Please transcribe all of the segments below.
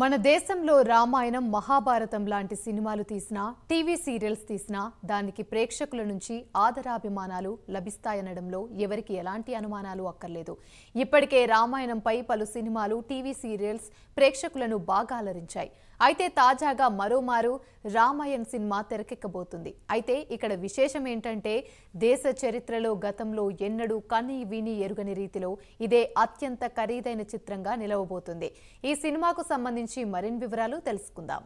మన దేశంలో రామాయణం మహాభారతం లాంటి సినిమాలు తీసినా టీవీ సీరియల్స్ తీసినా దానికి ప్రేక్షకుల నుంచి ఆదరాభిమానాలు లభిస్తాయనడంలో ఎవరికి ఎలాంటి అనుమానాలు అక్కర్లేదు. ఇప్పటికే రామాయణంపై పలు సినిమాలు టీవీ సీరియల్స్ ప్రేక్షకులను బాగా అలరించాయి. అయితే తాజాగా మరోమారు రామాయణ్ సినిమా తెరకెక్కబోతుంది. అయితే ఇక్కడ విశేషం ఏంటంటే దేశ చరిత్రలో గతంలో ఎన్నడూ కని విని ఎరుగని రీతిలో ఇదే అత్యంత ఖరీదైన చిత్రంగా నిలవబోతుంది. ఈ సినిమాకు సంబంధించి మరిన్ని వివరాలు తెలుసుకుందాం.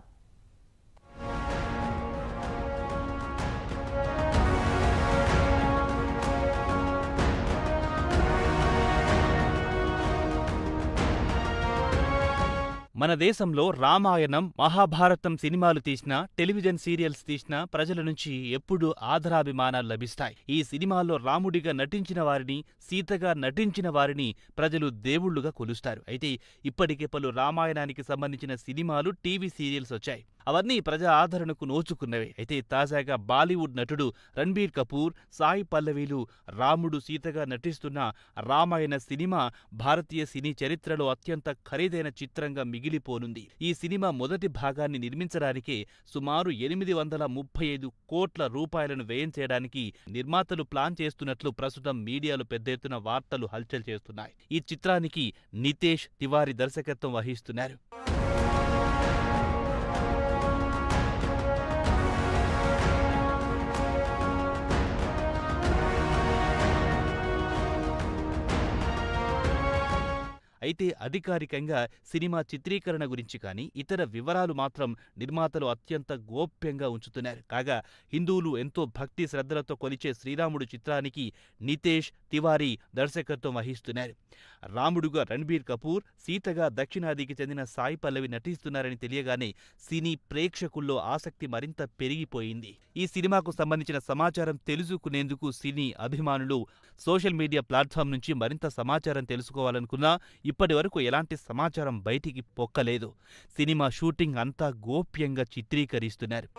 మన దేశంలో రామాయణం మహాభారతం సినిమాలు తీసినా టెలివిజన్ సీరియల్స్ తీసినా ప్రజల నుంచి ఎప్పుడూ ఆదరాభిమానాలు లభిస్తాయి. ఈ సినిమాల్లో రాముడిగా నటించిన వారిని, సీతగా నటించిన వారిని ప్రజలు దేవుళ్లుగా కొలుస్తారు. అయితే ఇప్పటికే పలు రామాయణానికి సంబంధించిన సినిమాలు, టీవీ సీరియల్స్ వచ్చాయి. అవన్నీ ప్రజా ఆదరణకు నోచుకున్నవే. అయితే తాజాగా బాలీవుడ్ నటుడు రణబీర్ కపూర్, సాయి పల్లవీలు రాముడు, సీతగా నటిస్తున్న రామాయణ సినిమా భారతీయ సినీ చరిత్రలో అత్యంత ఖరీదైన చిత్రంగా మిగిలిపోనుంది. ఈ సినిమా మొదటి భాగాన్ని నిర్మించడానికే సుమారు 835 కోట్ల రూపాయలను వ్యయం చేయడానికి నిర్మాతలు ప్లాన్ చేస్తున్నట్లు ప్రస్తుతం మీడియాలో పెద్ద ఎత్తున వార్తలు హల్చల్ చేస్తున్నాయి. ఈ చిత్రానికి నితేష్ తివారీ దర్శకత్వం వహిస్తున్నారు. అయితే అధికారికంగా సినిమా చిత్రీకరణ గురించి కానీ ఇతర వివరాలు మాత్రం నిర్మాతలు అత్యంత గోప్యంగా ఉంచుతున్నారు. కాగా హిందువులు ఎంతో భక్తి శ్రద్ధలతో కొలిచే శ్రీరాముడు చిత్రానికి నితేష్ తివారీ దర్శకత్వం వహిస్తున్నారు. రాముడుగా రణబీర్ కపూర్, సీతగా దక్షిణాదికి చెందిన సాయి పల్లవి నటిస్తున్నారని తెలియగానే సినీ ప్రేక్షకుల్లో ఆసక్తి మరింత పెరిగిపోయింది. ఈ సినిమాకు సంబంధించిన సమాచారం తెలుసుకునేందుకు సినీ అభిమానులు సోషల్ మీడియా ప్లాట్ఫామ్ నుంచి మరింత సమాచారం తెలుసుకోవాలనుకున్నా ఇప్పటి వరకు ఎలాంటి సమాచారం బయటికి పొక్కలేదు. సినిమా షూటింగ్ అంతా గోప్యంగా చిత్రీకరిస్తున్నారు.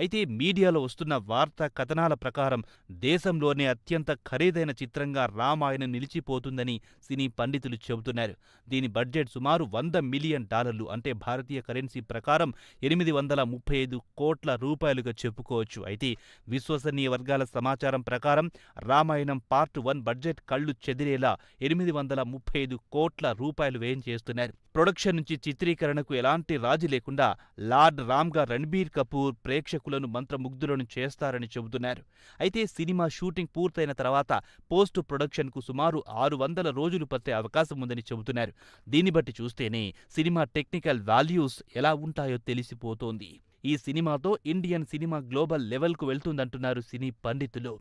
అయితే మీడియాలో వస్తున్న వార్తా కథనాల ప్రకారం దేశంలోనే అత్యంత ఖరీదైన చిత్రంగా రామాయణం నిలిచిపోతుందని సినీ పండితులు చెబుతున్నారు. దీని బడ్జెట్ సుమారు $100 మిలియన్, అంటే భారతీయ కరెన్సీ ప్రకారం 835 కోట్ల రూపాయలుగా చెప్పుకోవచ్చు. అయితే విశ్వసనీయ వర్గాల సమాచారం ప్రకారం రామాయణం పార్ట్ 1 బడ్జెట్ కళ్లు చెదిరేలా 835 కోట్ల రూపాయలు వ్యయం చేస్తున్నారు. ప్రొడక్షన్ నుంచి చిత్రీకరణకు ఎలాంటి రాజీ లేకుండా లార్డ్ రామ్గా రణబీర్ కపూర్ ప్రేక్షకులను మంత్రముగ్ధులను చేస్తారని చెబుతున్నారు. అయితే సినిమా షూటింగ్ పూర్తయిన తర్వాత పోస్ట్ ప్రొడక్షన్కు సుమారు 600 రోజులు పట్టే అవకాశం ఉందని చెబుతున్నారు. దీన్ని బట్టి చూస్తేనే సినిమా టెక్నికల్ వాల్యూస్ ఎలా ఉంటాయో తెలిసిపోతోంది. ఈ సినిమాతో ఇండియన్ సినిమా గ్లోబల్ లెవెల్కు వెళ్తుందంటున్నారు సినీ పండితులు.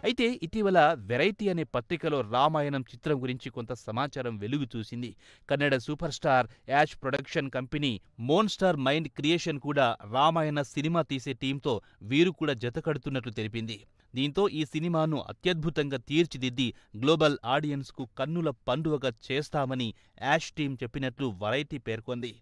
అయితే ఇటీవల వెరైటీ అనే పత్రికలో రామాయణం చిత్రం గురించి కొంత సమాచారం వెలుగు చూసింది. Kannada super star Yash production company monster mind creation కూడా రామాయణ సినిమా తీసే టీంతో వీరు కూడా జతకడుతున్నట్లు తెలిపింది. దీంతో ఈ సినిమాను అత్యద్భుతంగా తీర్చిదిద్ది గ్లోబల్ ఆడియన్స్కు కన్నుల పండువగా చేస్తామని యాష్ టీం చెప్పినట్లు వెరైటీ పేర్కొంది.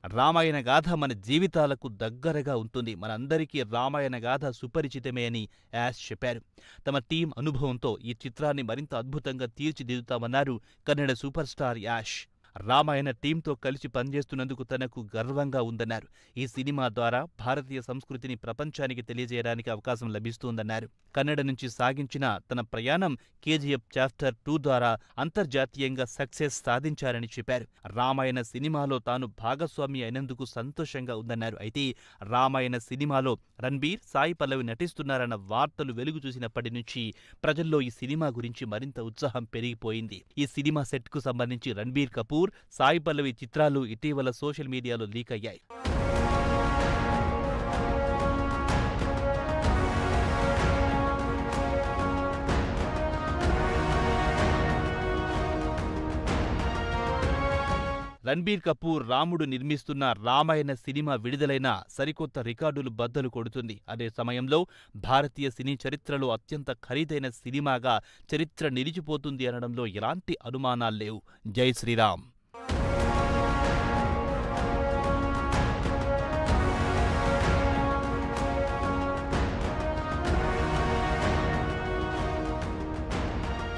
రామాయణ గాథ మన జీవితాలకు దగ్గరగా ఉంటుంది. మనందరికీ రామాయణ గాథ సుపరిచితమే అని యాష్ చెప్పారు. తమ టీం అనుభవంతో ఈ చిత్రాన్ని మరింత అద్భుతంగా తీర్చిదిద్దుతామన్నారు కన్నడ సూపర్ స్టార్ యాష్. రామాయణ టీంతో కలిసి పనిచేస్తున్నందుకు తనకు గర్వంగా ఉందన్నారు. ఈ సినిమా ద్వారా భారతీయ సంస్కృతిని ప్రపంచానికి తెలియజేయడానికి అవకాశం లభిస్తుందన్నారు. కన్నడ నుంచి సాగించిన తన ప్రయాణం KGF చాప్టర్ 2 ద్వారా అంతర్జాతీయంగా సక్సెస్ సాధించారని చెప్పారు. రామాయణ సినిమాలో తాను భాగస్వామి అయినందుకు సంతోషంగా ఉందన్నారు. అయితే రామాయణ సినిమాలో రణబీర్, సాయి పల్లవి నటిస్తున్నారన్న వార్తలు వెలుగు చూసినప్పటి నుంచి ప్రజల్లో ఈ సినిమా గురించి మరింత ఉత్సాహం పెరిగిపోయింది. ఈ సినిమా సెట్కు సంబంధించి రణబీర్ కపూర్, సాయి పల్లవి చిత్రాలు ఇటీవల సోషల్ మీడియాలో లీక్ అయ్యాయి. రణ్బీర్ కపూర్ రాముడు నిర్మిస్తున్న రామాయణ సినిమా విడుదలైన సరికొత్త రికార్డులు బద్దలు కొడుతుంది. అదే సమయంలో భారతీయ సినీ చరిత్రలో అత్యంత ఖరీదైన సినిమాగా చరిత్ర నిలిచిపోతుంది అనడంలో ఎలాంటి అనుమానాల్లేవు. జై శ్రీరామ్.